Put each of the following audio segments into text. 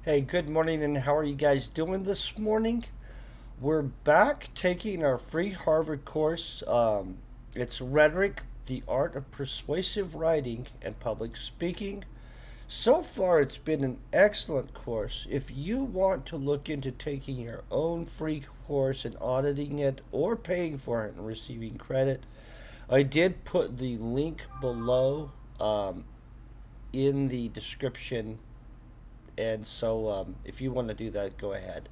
Hey, good morning, and how are you guys doing this morning? We're back taking our free Harvard course. It's Rhetoric, the Art of Persuasive Writing and Public Speaking. So far, it's been an excellent course. If you want to look into taking your own free course and auditing it or paying for it and receiving credit, I did put the link below in the description, and so if you want to do that, go ahead.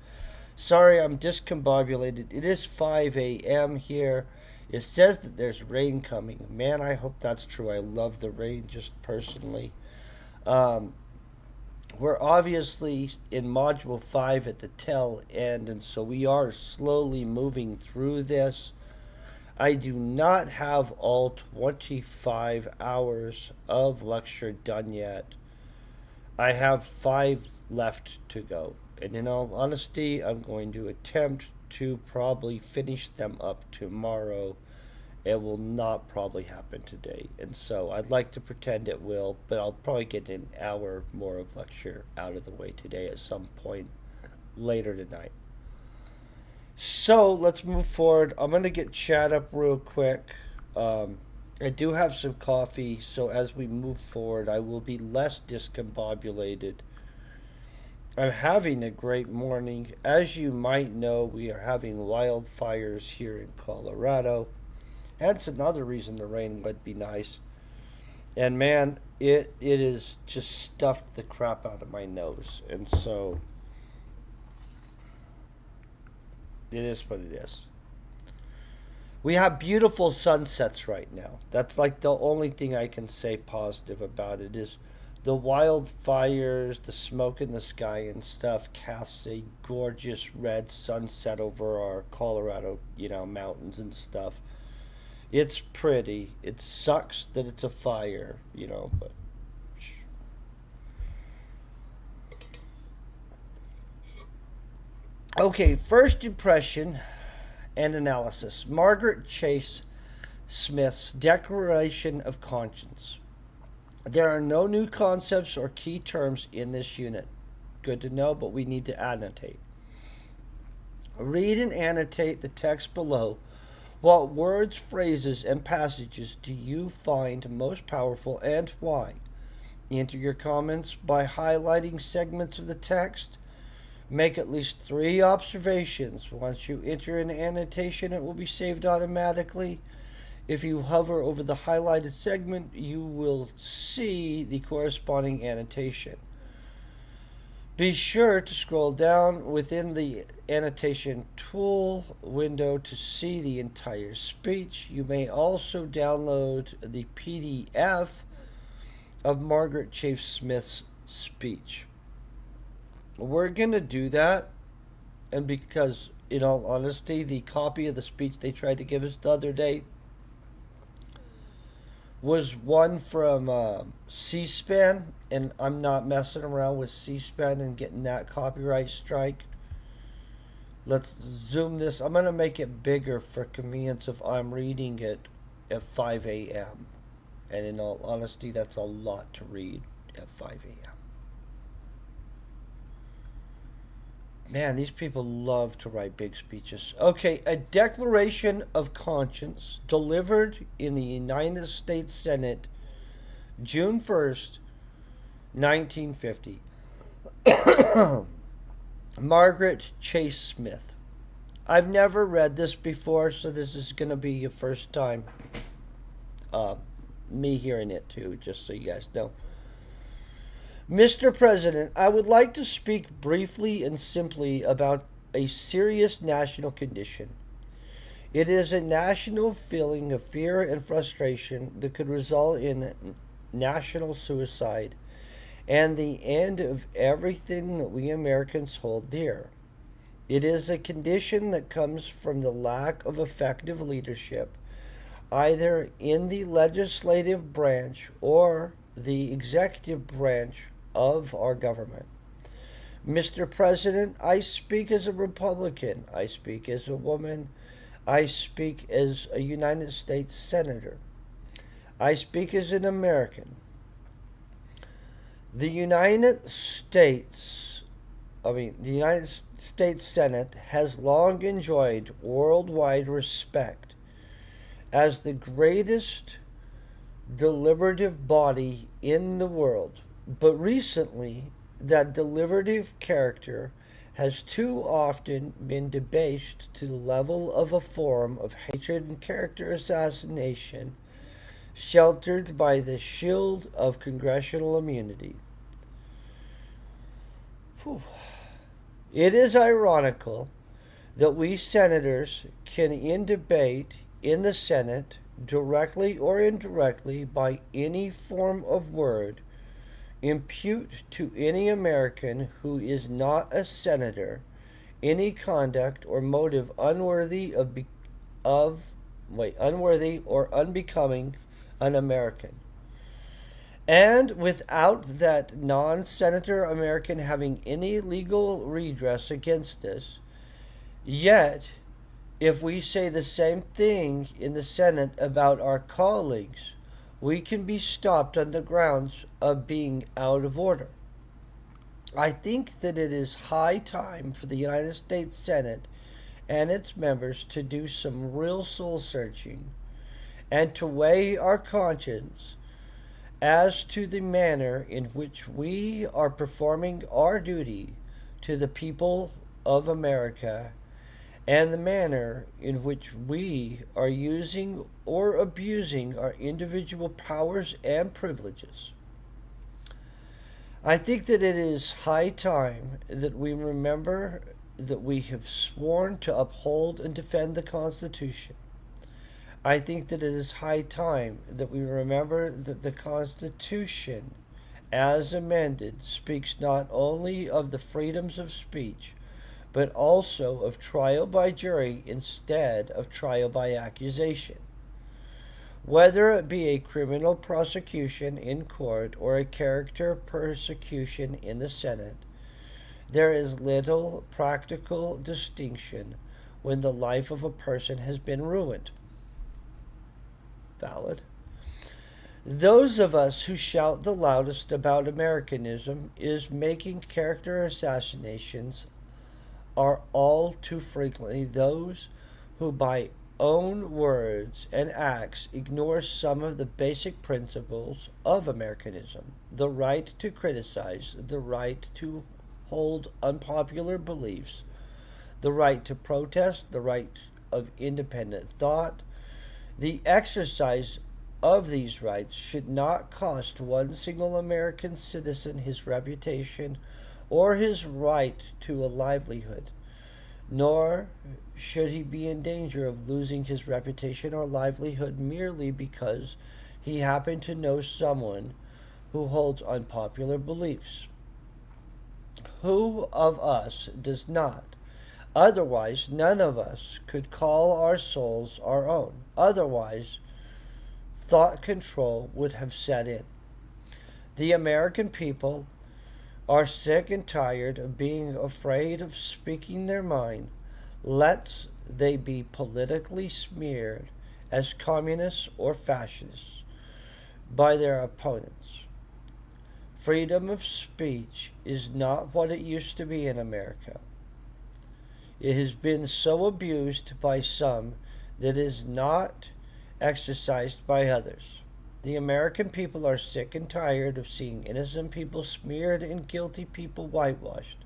Sorry, I'm discombobulated. It is 5 a.m. here. It says that there's rain coming. Man, I hope that's true. I love the rain just personally. Um, we're obviously in Module 5 at the tail end, and so we are slowly moving through this. I do not have all 25 hours of lecture done yet. I have 5 left to go. And in all honesty, I'm going to attempt to probably finish them up tomorrow. It will not probably happen today. And so I'd like to pretend it will, but I'll probably get an hour more of lecture out of the way today at some point later tonight. So let's move forward. I'm going to get chat up real quick. I do have some coffee, so as we move forward, I will be less discombobulated. I'm having a great morning. As you might know, we are having wildfires here in Colorado. That's another reason the rain would be nice. And man, it is just stuffed the crap out of my nose. And so it is what it is. We have beautiful sunsets right now. That's like the only thing I can say positive about it is the wildfires, the smoke in the sky and stuff casts a gorgeous red sunset over our Colorado, mountains and stuff. It's pretty. It sucks that it's a fire, but okay, first impression and analysis. Margaret Chase Smith's Declaration of Conscience. There are no new concepts or key terms in this unit. Good to know, but we need to annotate. Read and annotate the text below. What words, phrases, and passages do you find most powerful and why? Enter your comments by highlighting segments of the text. Make at least 3 observations. Once you enter an annotation, it will be saved automatically. If you hover over the highlighted segment, you will see the corresponding annotation. Be sure to scroll down within the annotation tool window to see the entire speech. You may also download the PDF of Margaret Chase Smith's speech. We're going to do that, and because, in all honesty, the copy of the speech they tried to give us the other day was one from C-SPAN, and I'm not messing around with C-SPAN and getting that copyright strike. Let's zoom this. I'm going to make it bigger for convenience if I'm reading it at 5 a.m. And in all honesty, that's a lot to read at 5 a.m. Man, these people love to write big speeches. Okay, a Declaration of Conscience delivered in the United States Senate June 1st, 1950. Margaret Chase Smith. I've never read this before, so this is going to be a first time me hearing it too, just so you guys know. Mr. President, I would like to speak briefly and simply about a serious national condition. It is a national feeling of fear and frustration that could result in national suicide and the end of everything that we Americans hold dear. It is a condition that comes from the lack of effective leadership, either in the legislative branch or the executive branch of our government. Mr. President, I speak as a Republican. I speak as a woman. I speak as a United States Senator. I speak as an American. The United States the United States Senate has long enjoyed worldwide respect as the greatest deliberative body in the world. But recently, that deliberative character has too often been debased to the level of a form of hatred and character assassination sheltered by the shield of congressional immunity. Whew. It is ironical that we senators can, in debate in the Senate, directly or indirectly, by any form of word, impute to any American who is not a senator any conduct or motive unworthy or unbecoming an American. And without that non senator American having any legal redress against this, yet if we say the same thing in the Senate about our colleagues, we can be stopped on the grounds of being out of order. I think that it is high time for the United States Senate and its members to do some real soul searching and to weigh our conscience as to the manner in which we are performing our duty to the people of America and the manner in which we are using or abusing our individual powers and privileges. I think that it is high time that we remember that we have sworn to uphold and defend the Constitution. I think that it is high time that we remember that the Constitution, as amended, speaks not only of the freedoms of speech, but also of trial by jury instead of trial by accusation. Whether it be a criminal prosecution in court or a character persecution in the Senate, there is little practical distinction when the life of a person has been ruined. Valid. Those of us who shout the loudest about Americanism is making character assassinations are all too frequently those who by own words and acts ignore some of the basic principles of Americanism: the right to criticize, the right to hold unpopular beliefs, the right to protest, the right of independent thought. The exercise of these rights should not cost one single American citizen his reputation or his right to a livelihood, nor should he be in danger of losing his reputation or livelihood merely because he happened to know someone who holds unpopular beliefs. Who of us does not? Otherwise, none of us could call our souls our own. Otherwise, thought control would have set in. The American people are sick and tired of being afraid of speaking their mind, lest they be politically smeared as communists or fascists by their opponents. Freedom of speech is not what it used to be in America. It has been so abused by some that it is not exercised by others. The American people are sick and tired of seeing innocent people smeared and guilty people whitewashed.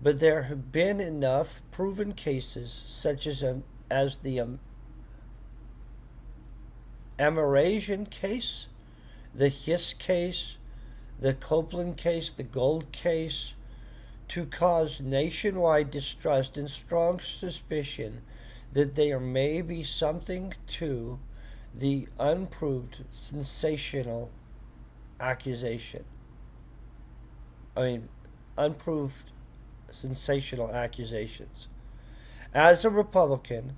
But there have been enough proven cases, such as the Amerasian case, the Hiss case, the Copeland case, the Gold case, to cause nationwide distrust and strong suspicion that there may be something to the unproved sensational accusation. Unproved sensational accusations. As a Republican,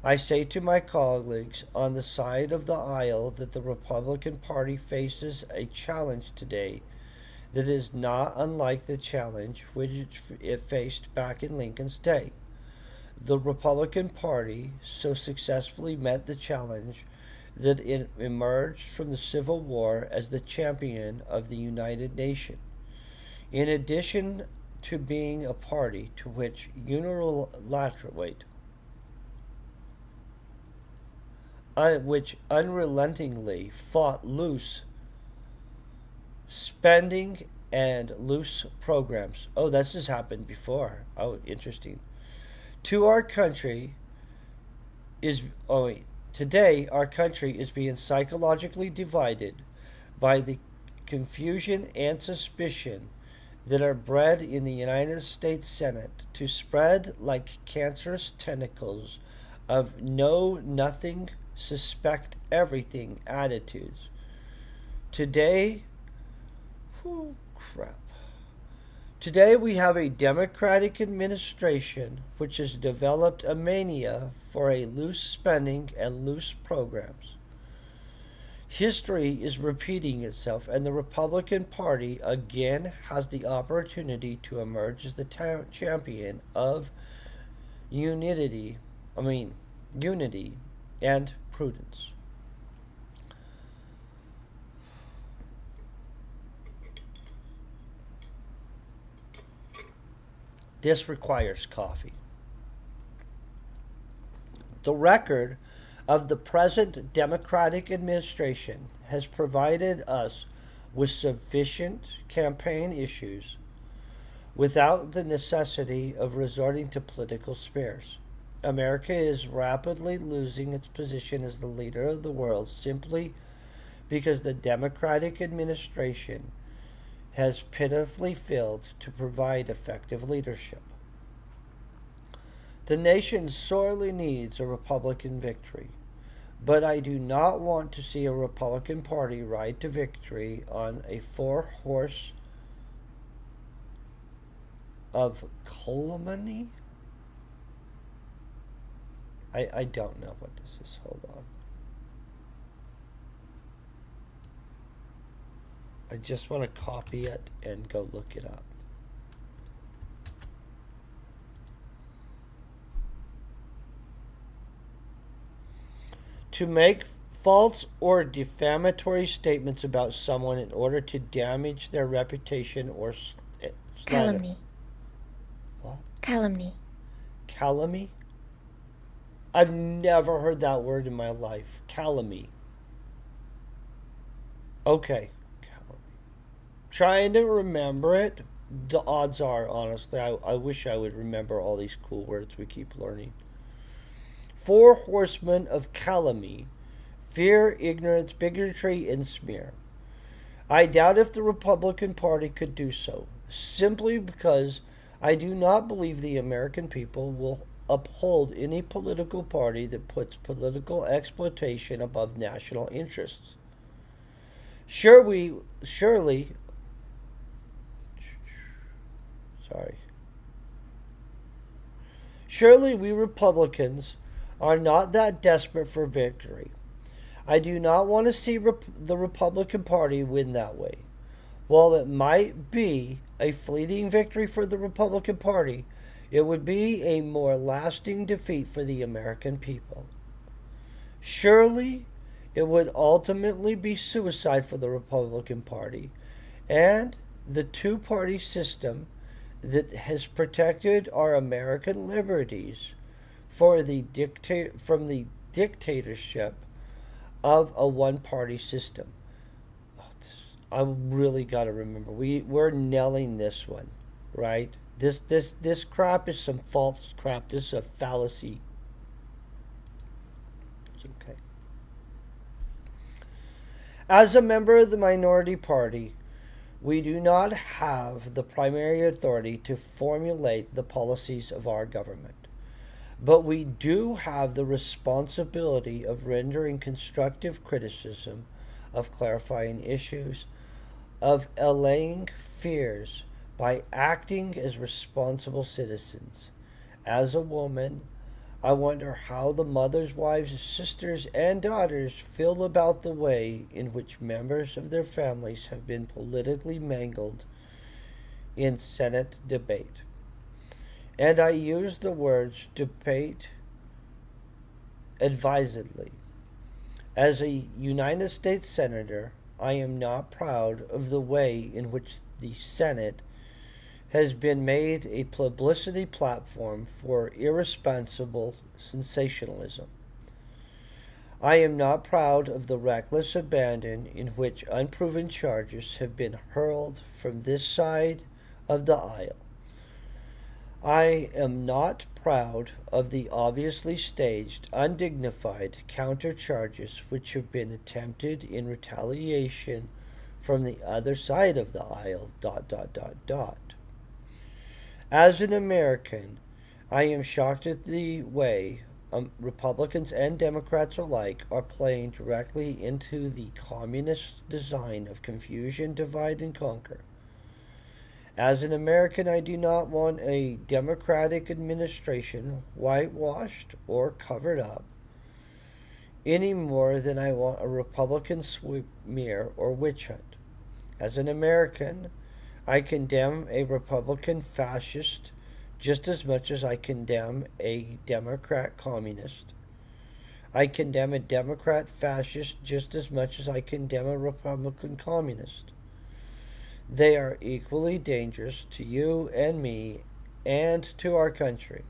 I say to my colleagues on the side of the aisle that the Republican Party faces a challenge today that is not unlike the challenge which it faced back in Lincoln's day. The Republican Party so successfully met the challenge that it emerged from the Civil War as the champion of the United Nation. In addition to being a party to which unrelentingly fought loose spending and loose programs. Oh, this has happened before. Oh, interesting. To our country is oh wait, Today our country is being psychologically divided by the confusion and suspicion that are bred in the United States Senate to spread like cancerous tentacles of know nothing, suspect everything attitudes. Today, whew, crap. Today we have a Democratic administration which has developed a mania for a loose spending and loose programs. History is repeating itself, and the Republican Party again has the opportunity to emerge as the champion of unity. Unity and prudence. This requires coffee. The record of the present Democratic administration has provided us with sufficient campaign issues without the necessity of resorting to political spares. America is rapidly losing its position as the leader of the world simply because the Democratic administration has pitifully failed to provide effective leadership. The nation sorely needs a Republican victory, but I do not want to see a Republican Party ride to victory on a four-horse of calumny. I don't know what this is. Hold on. I just want to copy it and go look it up. To make false or defamatory statements about someone in order to damage their reputation or slander. Calumny. What? Calumny. Calumny? I've never heard that word in my life. Calumny. Okay. Calumny. Trying to remember it. The odds are, honestly, I wish I would remember all these cool words we keep learning. Four horsemen of calumny: fear, ignorance, bigotry, and smear. I doubt if the Republican Party could do so, simply because I do not believe the American people will uphold any political party that puts political exploitation above national interests. Surely, sorry. Surely we Republicans are not that desperate for victory. I do not want to see the Republican Party win that way. While it might be a fleeting victory for the Republican Party, it would be a more lasting defeat for the American people. Surely it would ultimately be suicide for the Republican Party and the two-party system that has protected our American liberties from the dictatorship of a one-party system. I really got to remember. We're nailing this one, right? This crap is some false crap. This is a fallacy. It's okay. As a member of the minority party, we do not have the primary authority to formulate the policies of our government. But we do have the responsibility of rendering constructive criticism, of clarifying issues, of allaying fears by acting as responsible citizens. As a woman, I wonder how the mothers, wives, sisters, and daughters feel about the way in which members of their families have been politically mangled in Senate debate. And I use the words debate advisedly. As a United States Senator, I am not proud of the way in which the Senate has been made a publicity platform for irresponsible sensationalism. I am not proud of the reckless abandon in which unproven charges have been hurled from this side of the aisle. I am not proud of the obviously staged, undignified countercharges which have been attempted in retaliation from the other side of the aisle. As an American, I am shocked at the way Republicans and Democrats alike are playing directly into the communist design of confusion, divide, and conquer. As an American, I do not want a Democratic administration whitewashed or covered up any more than I want a Republican smear or witch hunt. As an American, I condemn a Republican fascist just as much as I condemn a Democrat communist. I condemn a Democrat fascist just as much as I condemn a Republican communist. They are equally dangerous to you and me and to our country.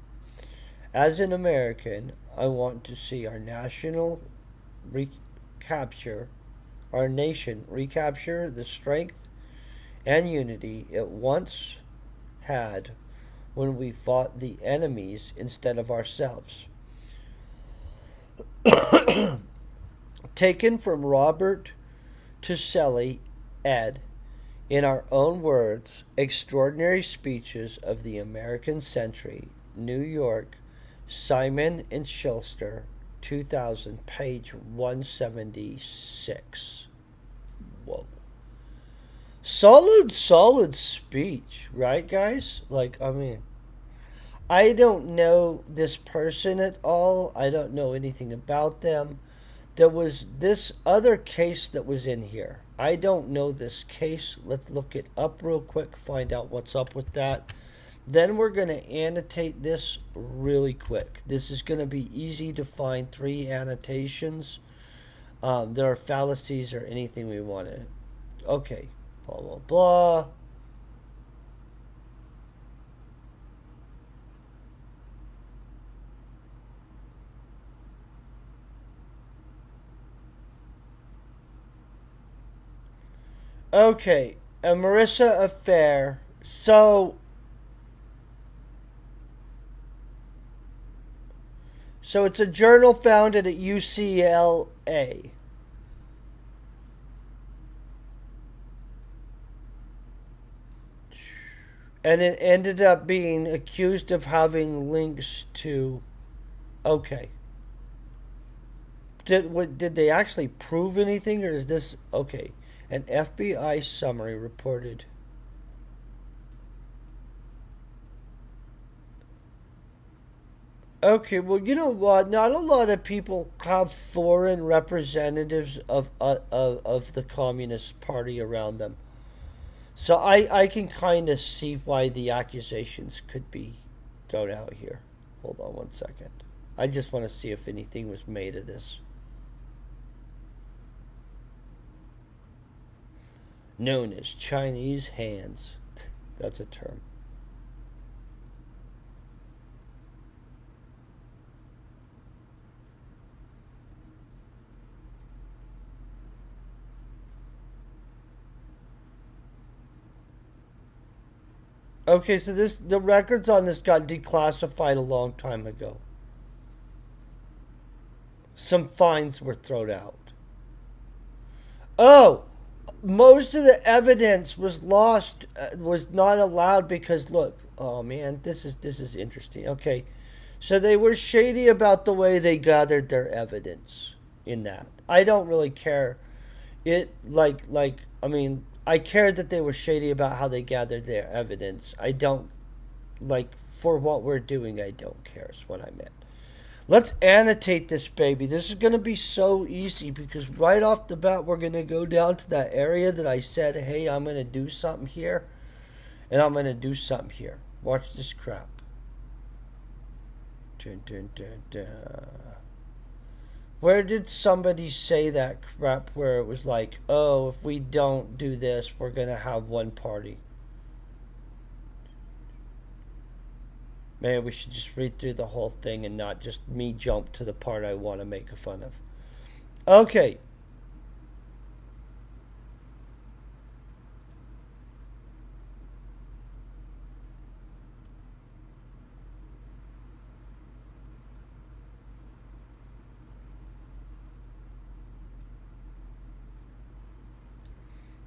As an American, I want to see our nation recapture the strength and unity it once had when we fought the enemies instead of ourselves. Taken from Robert Tusselli, ed. In our own words, Extraordinary Speeches of the American Century, New York, Simon and Schuster, 2000, page 176. Whoa. Solid speech, right, guys? I don't know this person at all. I don't know anything about them. There was this other case that was in here. I don't know this case. Let's look it up real quick, find out what's up with that. Then we're going to annotate this really quick. This is going to be easy to find 3 annotations. There are fallacies or anything we want to. Okay, blah, blah, blah. Okay, a Marissa affair. So it's a journal founded at UCLA. And it ended up being accused of having links to. Okay. Did they actually prove anything, or is this okay? An FBI summary reported. Okay, well, you know what? Not a lot of people have foreign representatives of the Communist Party around them. So I can kind of see why the accusations could be thrown out here. Hold on one second. I just want to see if anything was made of this. Known as Chinese hands. That's a term. Okay, so the records on this got declassified a long time ago. Some fines were thrown out. Oh, most of the evidence was lost, was not allowed because look, oh man, this is interesting. Okay, so they were shady about the way they gathered their evidence in that. I don't really care. I mean, I care that they were shady about how they gathered their evidence. I don't for what we're doing. I don't care. Is what I meant. Let's annotate this baby. This is going to be so easy because right off the bat, we're going to go down to that area that I said, hey, I'm going to do something here, and I'm going to do something here. Watch this crap. Dun, dun, dun, dun. Where did somebody say that crap where it was like, oh, if we don't do this, we're going to have one party? Maybe we should just read through the whole thing and not just me jump to the part I want to make fun of. Okay.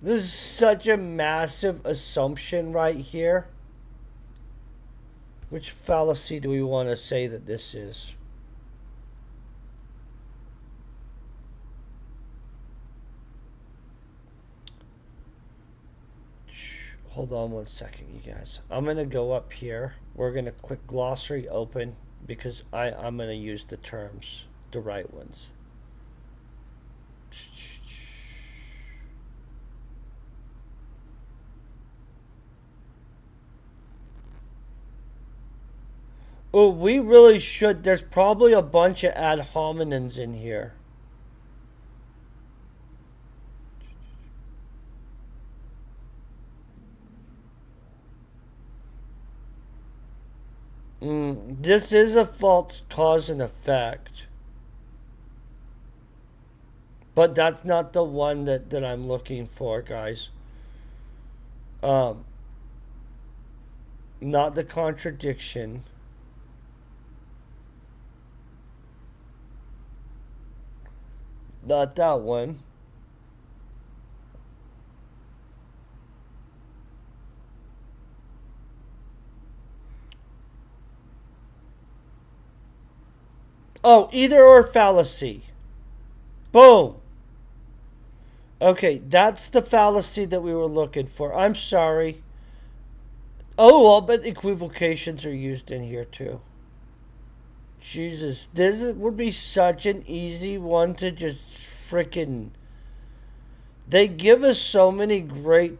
This is such a massive assumption right here. Which fallacy do we want to say that this is? Hold on one second, you guys. I'm going to go up here. We're going to click glossary open because I'm going to use the terms, the right ones. Oh, we really should. There's probably a bunch of ad hominems in here. This is a false cause and effect. But that's not the one that I'm looking for, guys. Not the contradiction. Not that one. Oh, either or fallacy. Boom. Okay, that's the fallacy that we were looking for. I'm sorry. Oh, I'll bet equivocations are used in here too. Jesus, would be such an easy one to just freaking. They give us so many great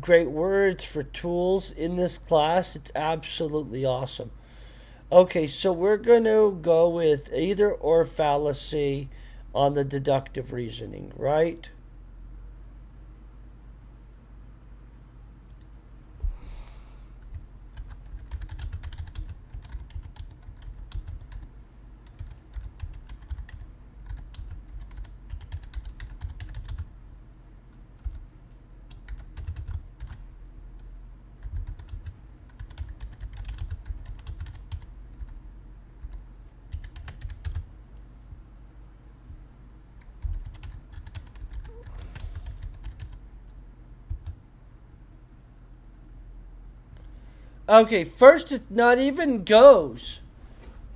words for tools in this class. It's absolutely awesome. Okay, so we're going to go with either or fallacy on the deductive reasoning, right? Okay, first it not even goes.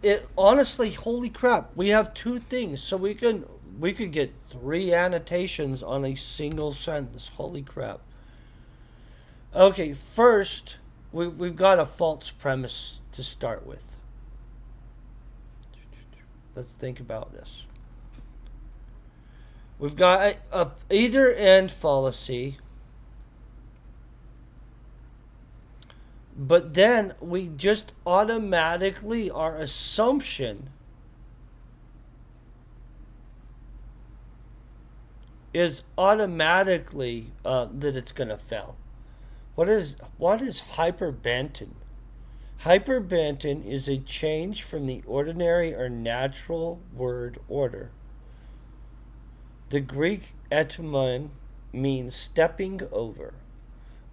It honestly, holy crap, we have two things, so we could get 3 annotations on a single sentence. Holy crap. Okay, first we've got a false premise to start with. Let's think about this. We've got a either and fallacy. But then we just automatically, our assumption is automatically that it's going to fail. What is hyperbanton? Hyperbanton is a change from the ordinary or natural word order. The Greek etymon means stepping over.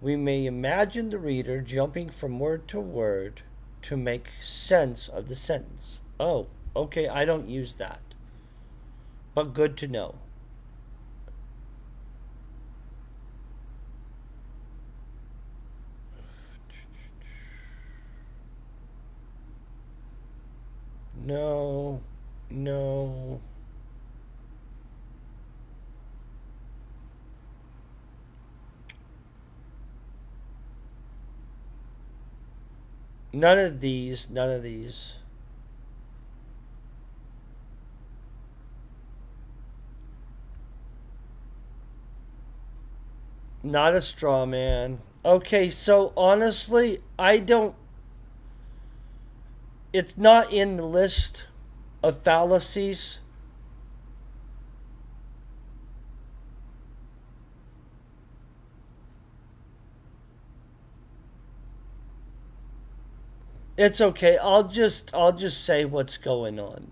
We may imagine the reader jumping from word to word to make sense of the sentence. Oh, okay, I don't use that. But good to know. No, no. None of these, none of these. Not a straw man. Okay, so honestly, I don't. It's not in the list of fallacies. It's okay. I'll just say what's going on.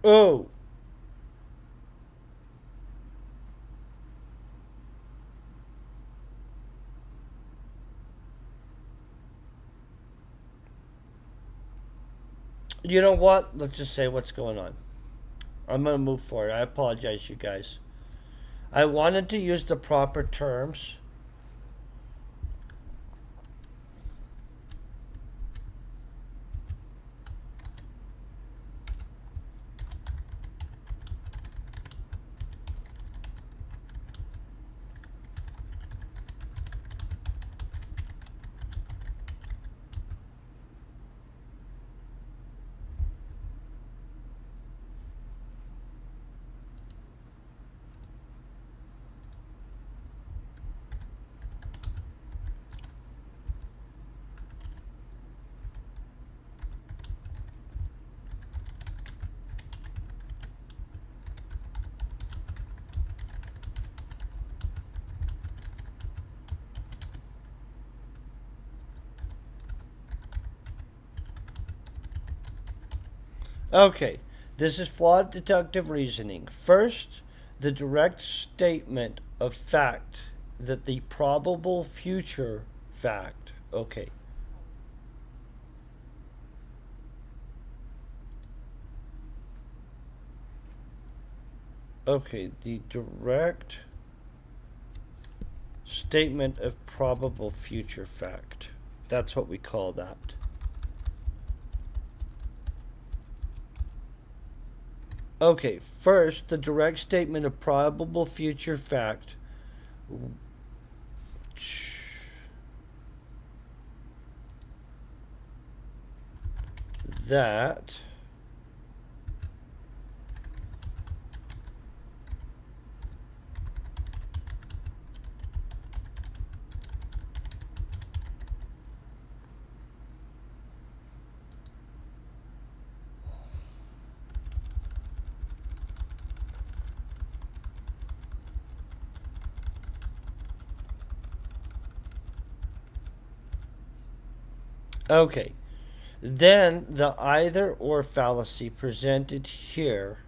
Oh, you know what? Let's just say what's going on. I'm gonna move forward. I apologize, you guys. I wanted to use the proper terms. Okay, this is flawed deductive reasoning. First, the direct statement of fact that the probable future fact. Okay, okay, the direct statement of probable future fact. That's what we call that. Okay, first, the direct statement of probable future fact that okay. Then the either or fallacy presented here.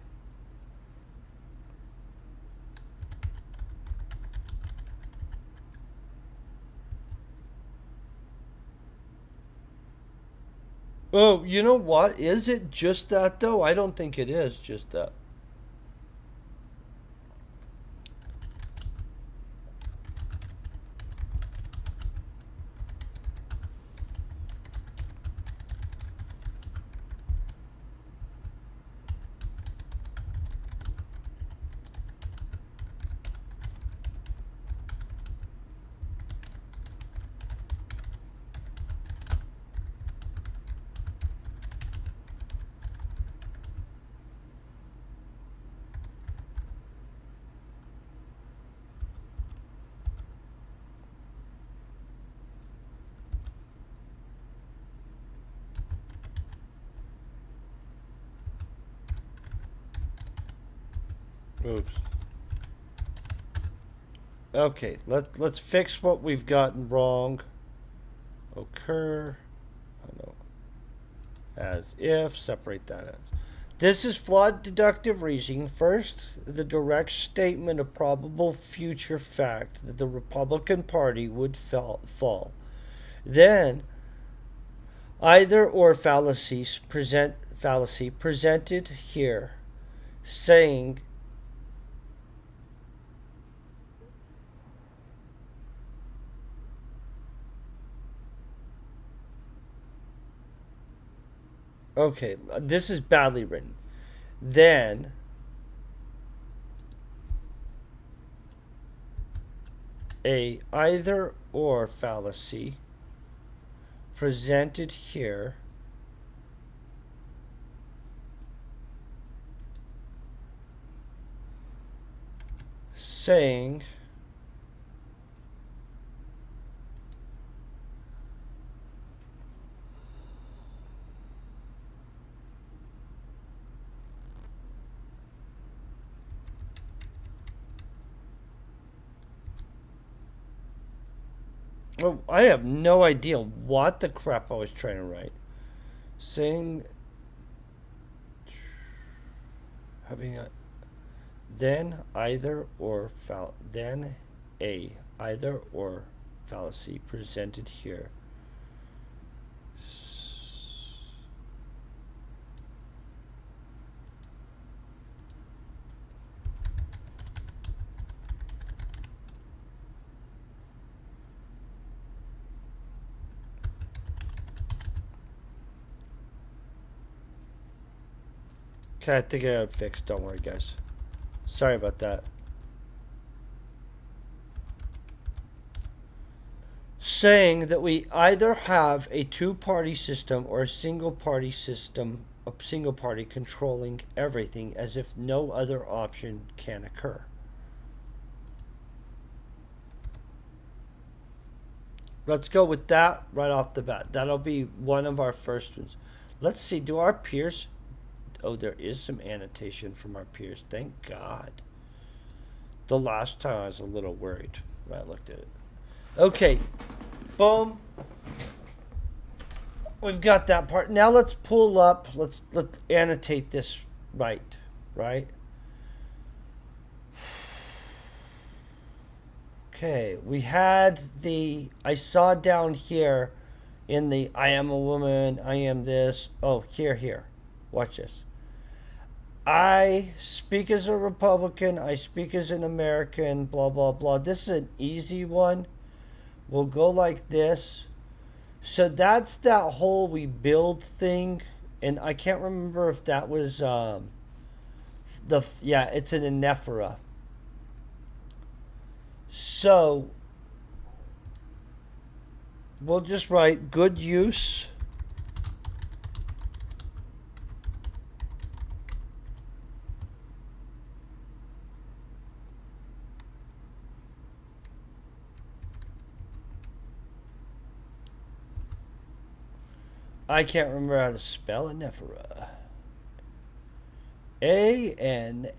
Oh, you know what? Is it just that though? I don't think it is just that. Oops. Okay, let's fix what we've gotten wrong. Occur. I know. As if. Separate that out. This is flawed deductive reasoning. First, the direct statement of probable future fact that the Republican Party would fall. Then, either or fallacy presented here, saying okay, this is badly written. Then a either or fallacy presented here saying Oh, I have no idea what the crap I was trying to write. Saying having a then either or then a either or fallacy presented here. Okay, I think I got it fixed. Don't worry, guys. Sorry about that. Saying that we either have a two-party system or a single-party system, a single party controlling everything as if no other option can occur. Let's go with that right off the bat. That'll be one of our first ones. Let's see, do our peers... Oh, there is some annotation from our peers. Thank God. The last time I was a little worried when I looked at it. Okay. Boom. We've got that part. Now let's pull up. Let's annotate this right. Okay. We had I saw down here in the I am a woman, I am this. Oh, here. Watch this. I speak as a Republican. I speak as an American. Blah, blah, blah. This is an easy one. We'll go like this. So that's that whole we build thing. And I can't remember if that was it's an anaphora. So we'll just write good use. I can't remember how to spell anaphora. A-N-A-P-H-O.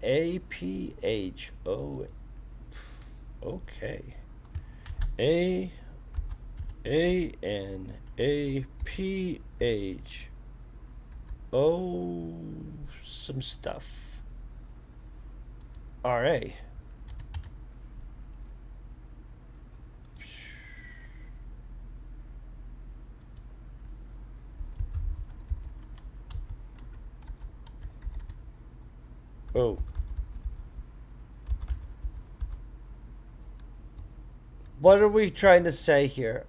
Okay. A-N-A-P-H-O. Some stuff. R-A. Oh. What are we trying to say here?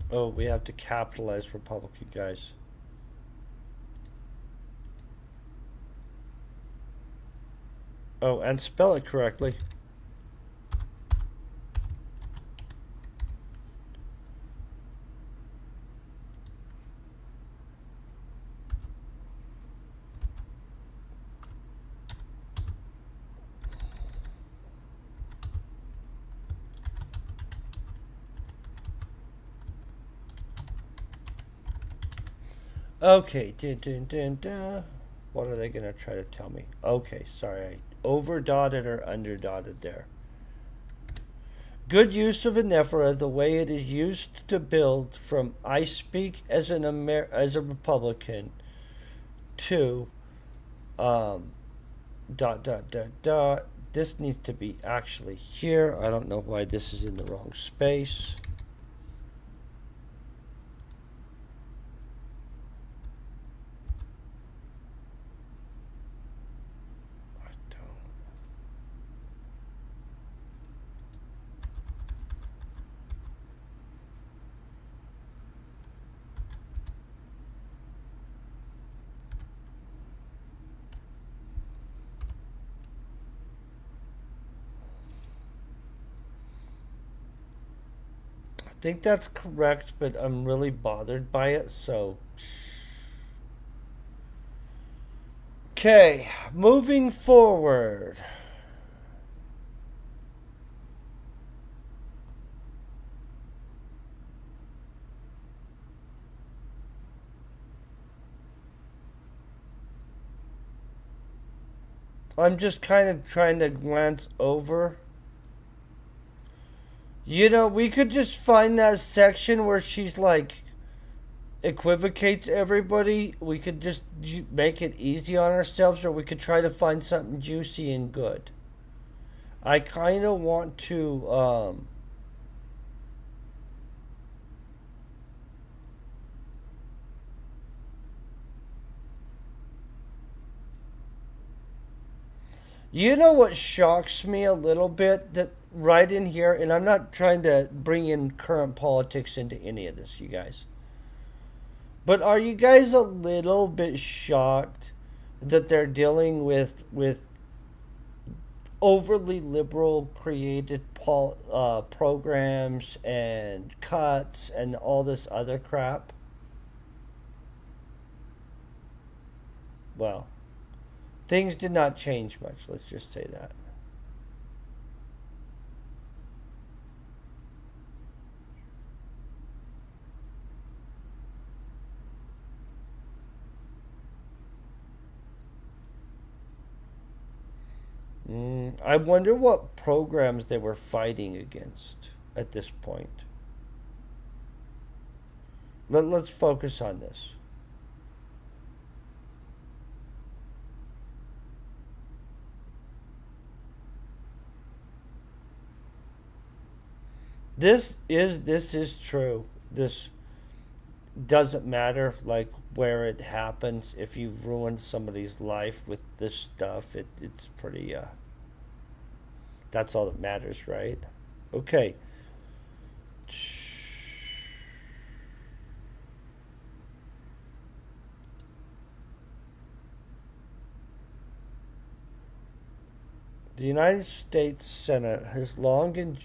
Oh, we have to capitalize Republican, guys. Oh, and spell it correctly. Okay. What are they going to try to tell me? Okay, sorry. I over dotted or under dotted there. Good use of anaphora, the way it is used to build from I speak as as a Republican to dot. This needs to be actually here. I don't know why this is in the wrong space. think that's correct, but I'm really bothered by it, so. Okay, moving forward. I'm just kind of trying to glance over. We could just find that section where she's like equivocates everybody. We could just make it easy on ourselves, or we could try to find something juicy and good. I kind of want to. You know what shocks me a little bit? That right in here, and I'm not trying to bring in current politics into any of this, you guys. But are you guys a little bit shocked that they're dealing with overly liberal created programs and cuts and all this other crap? Well, things did not change much. Let's just say that. I wonder what programs they were fighting against at this point. Let's focus on this. This is true. This doesn't matter like where it happens. If you've ruined somebody's life with this stuff, it's pretty that's all that matters, right? Okay. The United States Senate has long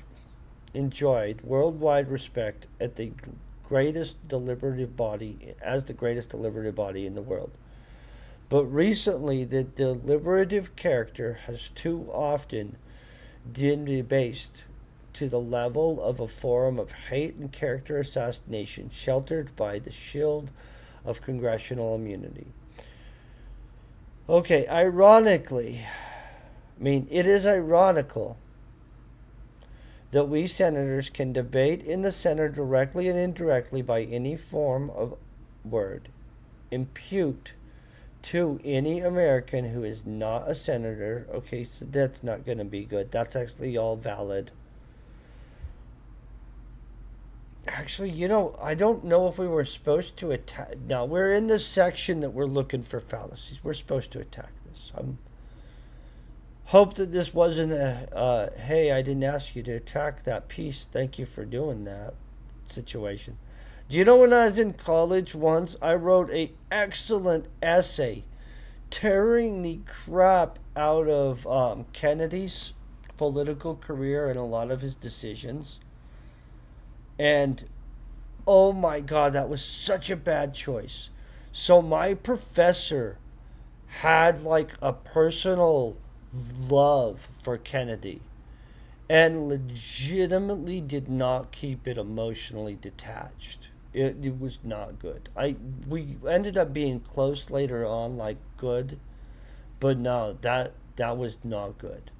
enjoyed worldwide respect at the greatest deliberative body as the greatest deliberative body in the world. But recently, the deliberative character has too often been debased to the level of a forum of hate and character assassination sheltered by the shield of congressional immunity. Okay, ironically, it is ironical that we senators can debate in the Senate directly and indirectly by any form of word, impute to any American who is not a senator. Okay, so that's not going to be good. That's actually all valid. Actually, I don't know if we were supposed to attack. Now, we're in the section that we're looking for fallacies. We're supposed to attack this. Hope that this wasn't a hey, I didn't ask you to attack that piece. Thank you for doing that situation. Do you know when I was in college once, I wrote a excellent essay tearing the crap out of Kennedy's political career and a lot of his decisions. And oh my God, that was such a bad choice. So my professor had like a personal love for Kennedy and legitimately did not keep it emotionally detached. It was not good. We ended up being close later on, like good, but no, that was not good.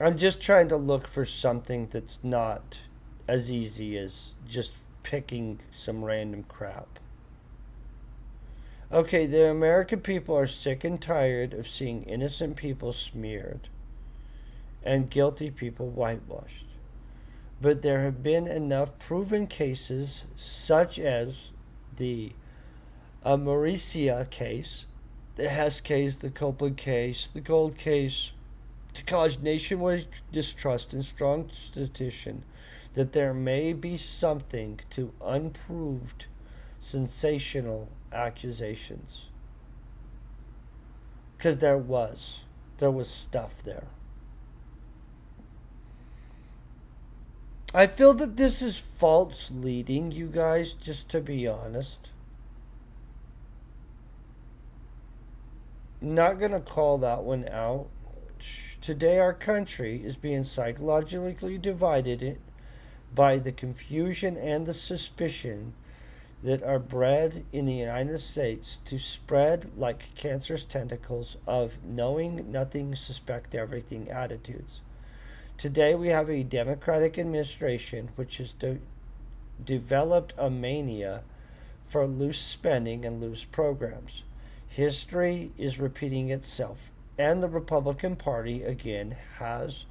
I'm just trying to look for something that's not as easy as just picking some random crap. Okay, the American people are sick and tired of seeing innocent people smeared and guilty people whitewashed. But there have been enough proven cases, such as the Mauricia case, the Hess case, the Copeland case, the Gold case, to cause nationwide distrust and strong suspicion that there may be something to unproved sensational accusations. Because there was stuff there. I feel that this is false leading, you guys, just to be honest. Not gonna call that one out. Today, our country is being psychologically divided by the confusion and the suspicion that are bred in the United States to spread like cancerous tentacles of knowing nothing, suspect everything attitudes. Today, we have a Democratic administration which has developed a mania for loose spending and loose programs. History is repeating itself, and the Republican Party again has.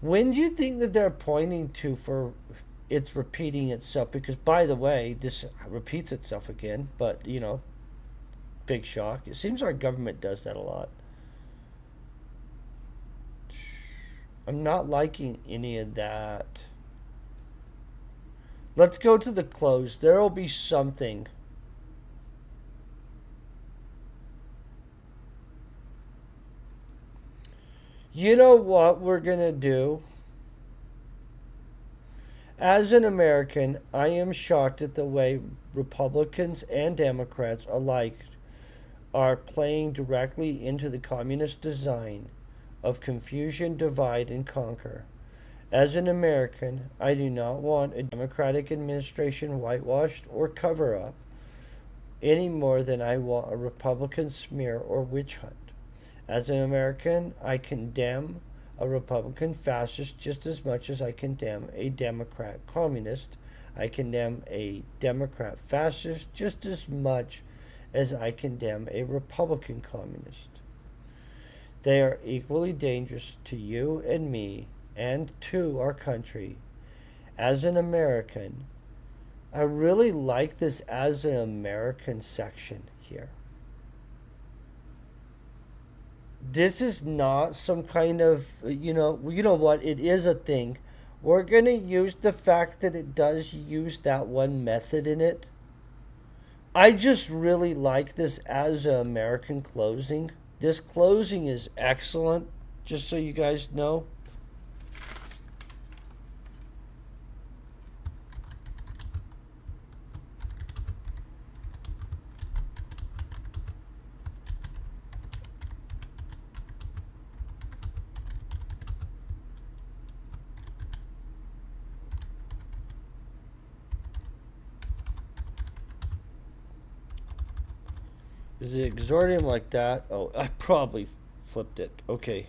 When do you think that they're pointing to for it's repeating itself? Because, by the way, this repeats itself again, but, big shock. It seems our government does that a lot. I'm not liking any of that. Let's go to the close. There will be something. You know what we're going to do? As an American, I am shocked at the way Republicans and Democrats alike are playing directly into the communist design of confusion, divide, and conquer. As an American, I do not want a Democratic administration whitewashed or cover up any more than I want a Republican smear or witch hunt. As an American, I condemn a Republican fascist just as much as I condemn a Democrat communist. I condemn a Democrat fascist just as much as I condemn a Republican communist. They are equally dangerous to you and me and to our country. As an American, I really like this as an American section here. This is not some kind of, you know what, it is a thing. We're going to use the fact that it does use that one method in it. I just really like this as an American closing. This closing is excellent, just so you guys know. Is it exordium like that? Oh, I probably flipped it. Okay.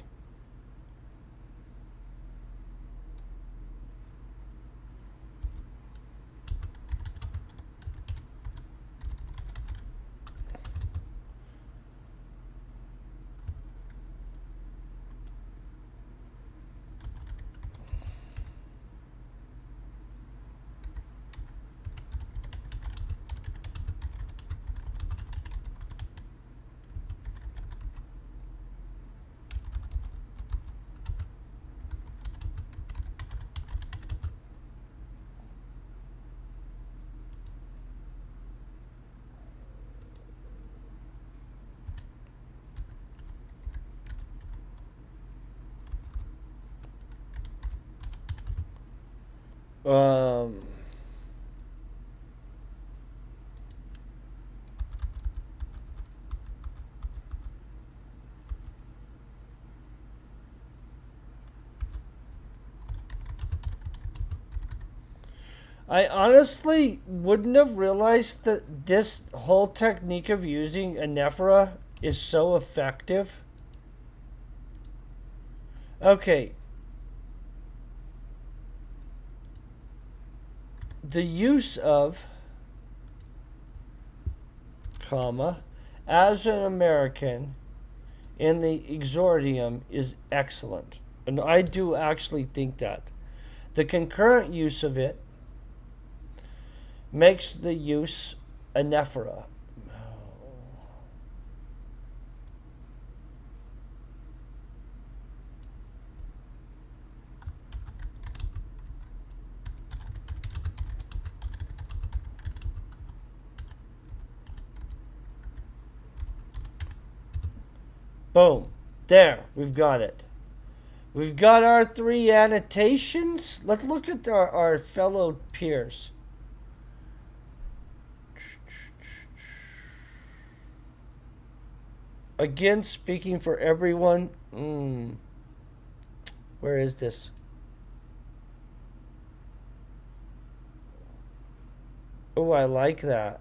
Um, I honestly wouldn't have realized that this whole technique of using anaphora is so effective. Okay, the use of comma as an American in the exordium is excellent, and I do actually think that the concurrent use of it makes the use anaphora. Boom. There, we've got it. We've got our three annotations. Let's look at our fellow peers. Again, speaking for everyone. Where is this? Oh, I like that.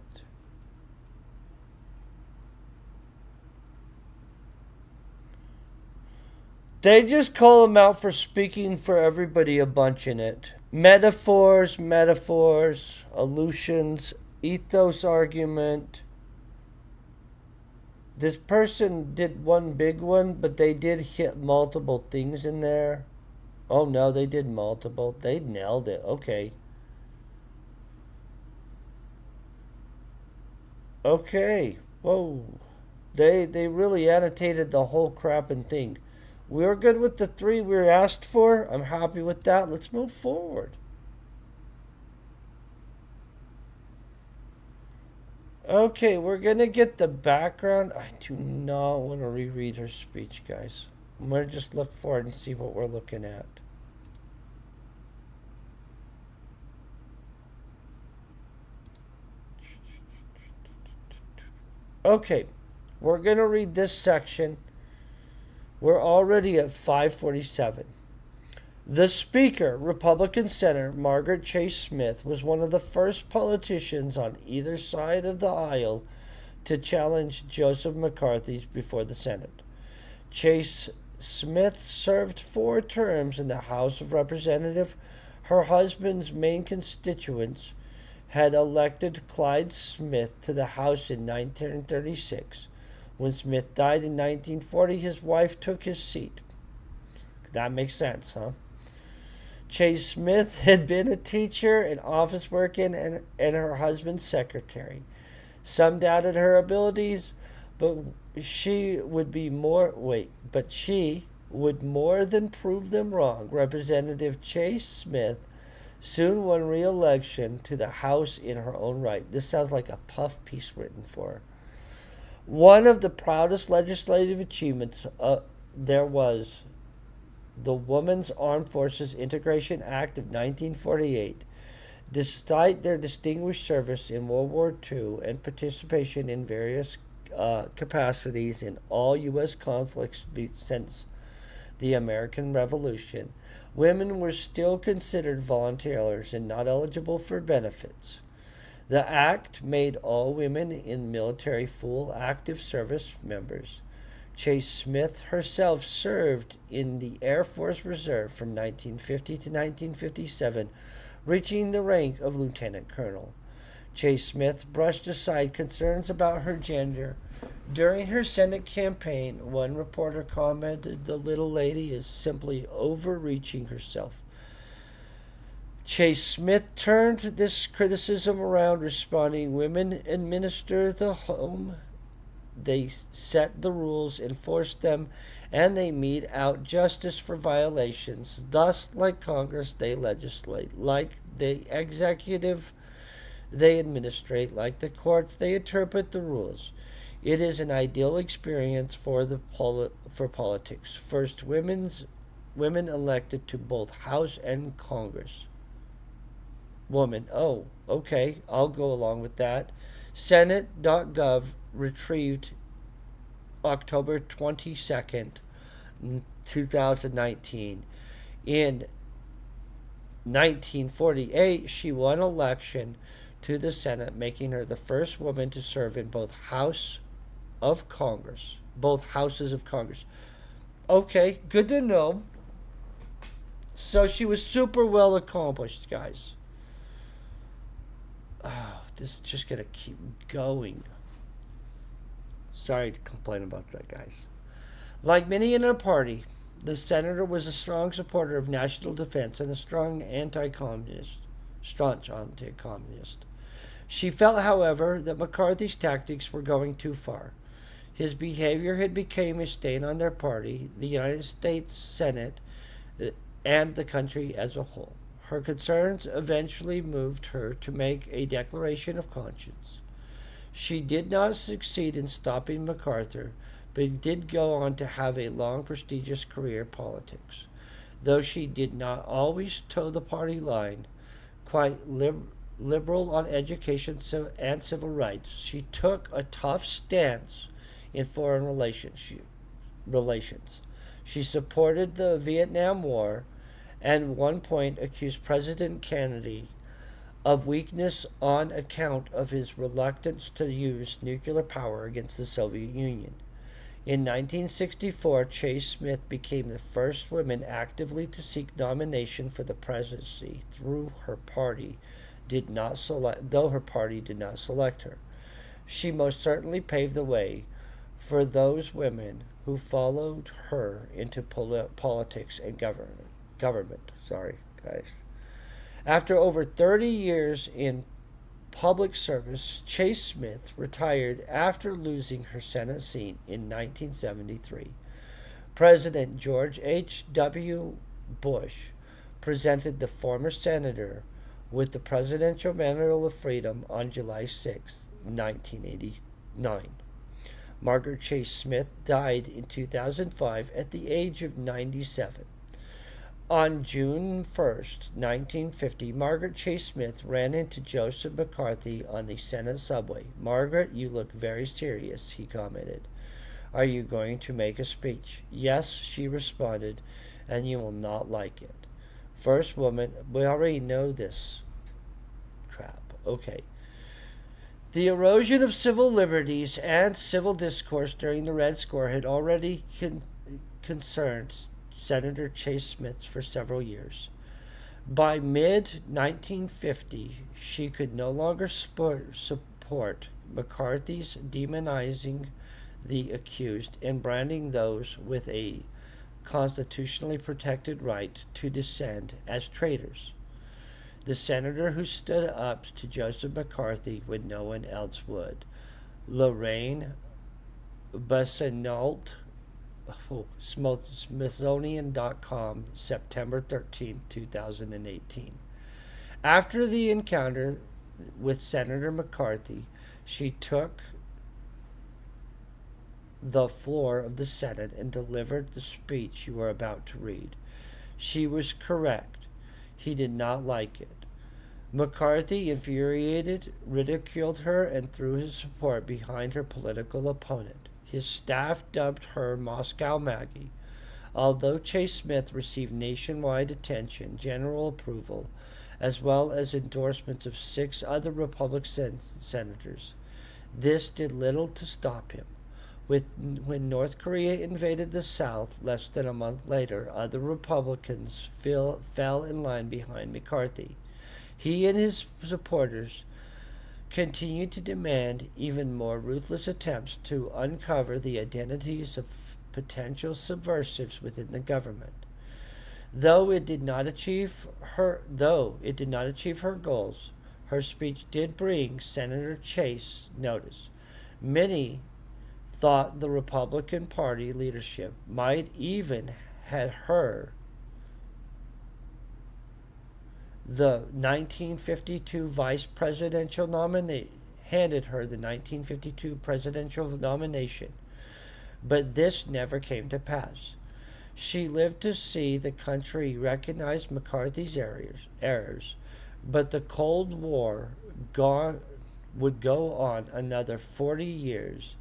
They just call him out for speaking for everybody a bunch in it. Metaphors, allusions, ethos argument. This person did one big one, but they did hit multiple things in there. Oh no, they did multiple. They nailed it. Okay. Okay. Whoa. They really annotated the whole crapping thing. We were good with the three we were asked for. I'm happy with that. Let's move forward. Okay, we're gonna get the background. I do not want to reread her speech, guys. I'm gonna just look for it and see what we're looking at. Okay, we're gonna read this section. We're already at 547. The Speaker, Republican Senator Margaret Chase Smith, was one of the first politicians on either side of the aisle to challenge Joseph McCarthy before the Senate. Chase Smith served 4 terms in the House of Representatives. Her husband's main constituents had elected Clyde Smith to the House in 1936. When Smith died in 1940, his wife took his seat. That makes sense, huh? Chase Smith had been a teacher and office work and her husband's secretary. Some doubted her abilities, but she would more than prove them wrong. Representative Chase Smith soon won re-election to the House in her own right. This sounds like a puff piece written for her. One of the proudest legislative achievements there was the Women's Armed Forces Integration Act of 1948. Despite their distinguished service in World War II and participation in various capacities in all U.S. conflicts since the American Revolution, women were still considered volunteers and not eligible for benefits. The act made all women in military full active service members. Chase Smith herself served in the Air Force Reserve from 1950 to 1957, reaching the rank of lieutenant colonel. Chase Smith brushed aside concerns about her gender. During her Senate campaign, one reporter commented, "The little lady is simply overreaching herself." Chase Smith turned this criticism around, responding, "Women administer the home. They set the rules, enforce them, and they mete out justice for violations. Thus, like Congress, they legislate. Like the executive, they administrate. Like the courts, they interpret the rules. It is an ideal experience for politics. First, women elected to both House and Congress. Woman. Oh, okay. I'll go along with that. Senate.gov retrieved October 22nd, 2019. In 1948, she won election to the Senate, making her the first woman to serve in both both houses of Congress. Okay, good to know. So she was super well accomplished, guys. Oh, this is just gonna keep going. Sorry to complain about that, guys. Like many in her party, the senator was a strong supporter of national defense and a staunch anti-communist. She felt, however, that McCarthy's tactics were going too far. His behavior had become a stain on their party, the United States Senate, and the country as a whole. Her concerns eventually moved her to make a declaration of conscience. She did not succeed in stopping MacArthur, but did go on to have a long, prestigious career in politics. Though she did not always toe the party line, quite liberal on education and civil rights, she took a tough stance in foreign relations. She supported the Vietnam War and at one point accused President Kennedy of weakness on account of his reluctance to use nuclear power against the Soviet Union. In 1964, Chase Smith became the first woman actively to seek nomination for the presidency through her party did not select though her party did not select her. She most certainly paved the way for those women who followed her into politics and government. Sorry, guys. After over 30 years in public service, Chase Smith retired after losing her Senate seat in 1973. President George H.W. Bush presented the former senator with the Presidential Medal of Freedom on July 6, 1989. Margaret Chase Smith died in 2005 at the age of 97. On June 1st, 1950, Margaret Chase Smith ran into Joseph McCarthy on the Senate subway. "Margaret, you look very serious," he commented. "Are you going to make a speech?" "Yes," she responded, "and you will not like it." First woman, we already know this crap. Okay. The erosion of civil liberties and civil discourse during the Red Scare had already concerned Senator Chase Smith for several years. By mid 1950, she could no longer support McCarthy's demonizing the accused and branding those with a constitutionally protected right to dissent as traitors. The senator who stood up to Joseph McCarthy when no one else would, Lorraine Bassenault, Smithsonian.com, September 13, 2018. After the encounter with Senator McCarthy, she took the floor of the Senate and delivered the speech you are about to read. She was correct. He did not like it. McCarthy, infuriated, ridiculed her and threw his support behind her political opponent. His staff dubbed her Moscow Maggie. Although Chase Smith received nationwide attention, general approval, as well as endorsements of 6 other Republican senators, this did little to stop him. When North Korea invaded the South less than a month later, other Republicans fell in line behind McCarthy. He and his supporters continued to demand even more ruthless attempts to uncover the identities of potential subversives within the government. Though it did not achieve her goals, her speech did bring Senator Chase notice. Many thought the Republican Party leadership might even had her the 1952 vice presidential nominee handed her the 1952 presidential nomination, but this never came to pass. She lived to see the country recognize McCarthy's errors, but the Cold War would go on another 40 years,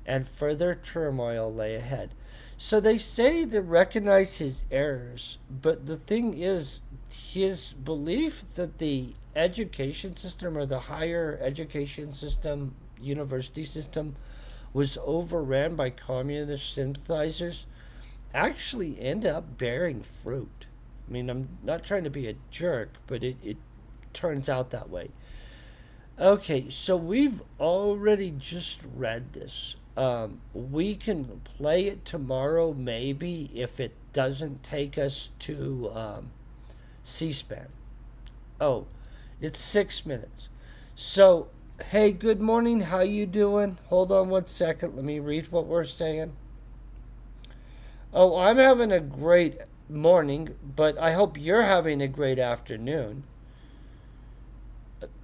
and further turmoil lay ahead. So they say they recognize his errors, but the thing is, his belief that the education system or the higher education system, university system, was overran by communist sympathizers actually end up bearing fruit. I mean, I'm not trying to be a jerk, but it turns out that way. Okay, so we've already just read this. We can play it tomorrow, maybe, if it doesn't take us to C-SPAN. Oh, it's 6 minutes. So, hey, good morning. How you doing? Hold on 1 second. Let me read what we're saying. Oh, I'm having a great morning, but I hope you're having a great afternoon.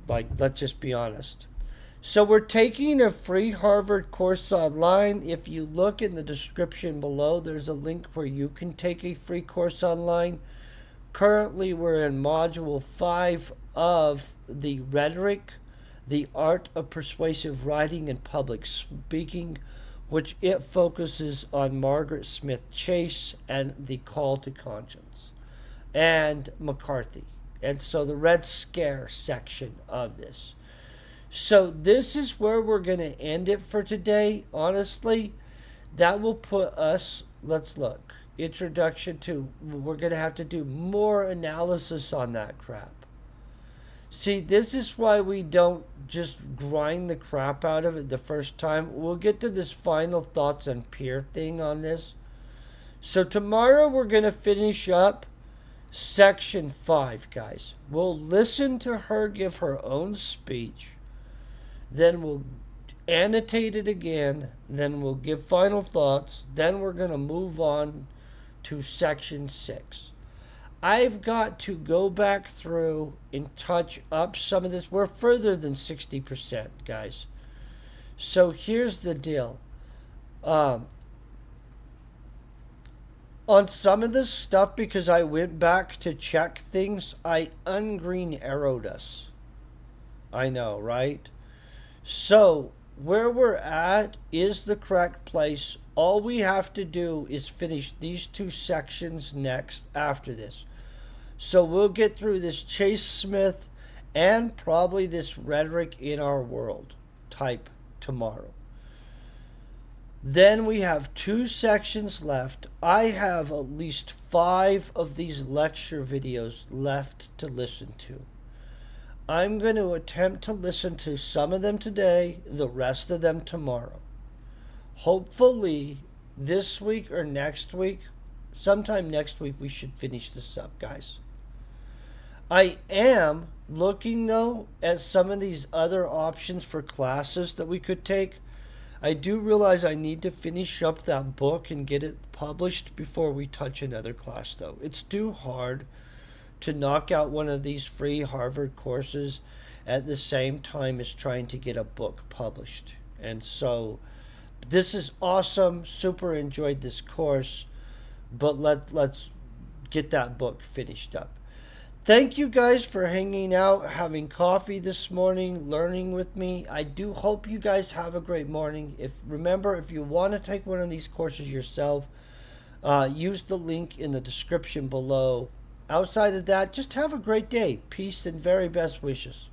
Like, let's just be honest. So we're taking a free Harvard course online. If you look in the description below, there's a link where you can take a free course online. Currently, we're in Module 5 of the Rhetoric, the Art of Persuasive Writing and Public Speaking, which it focuses on Margaret Smith Chase and the Call to Conscience and McCarthy. And so the Red Scare section of this. So this is where we're going to end it for today. Honestly, that will put us, let's look, introduction to, we're going to have to do more analysis on that crap. See, this is why we don't just grind the crap out of it the first time. We'll get to this final thoughts on peer thing on this. So tomorrow we're going to finish up section 5, guys. We'll listen to her give her own speech. Then we'll annotate it again. Then we'll give final thoughts. Then we're going to move on to section 6. I've got to go back through and touch up some of this. We're further than 60%, guys. So here's the deal. On some of this stuff, because I went back to check things, I ungreen arrowed us. I know, right? So where we're at is the correct place. All we have to do is finish these 2 sections next after this. So we'll get through this Chase Smith and probably this Rhetoric in Our World type tomorrow. Then we have 2 sections left. I have at least 5 of these lecture videos left to listen to. I'm going to attempt to listen to some of them today, the rest of them tomorrow. Hopefully this week or next week, sometime next week, we should finish this up, guys. I am looking, though, at some of these other options for classes that we could take. I do realize I need to finish up that book and get it published before we touch another class, though. It's too hard to knock out one of these free Harvard courses at the same time as trying to get a book published. And so this is awesome. Super enjoyed this course, but let's get that book finished up. Thank you guys for hanging out, having coffee this morning, learning with me. I do hope you guys have a great morning. Remember, if you want to take one of these courses yourself, use the link in the description below. Outside of that, just have a great day. Peace and very best wishes.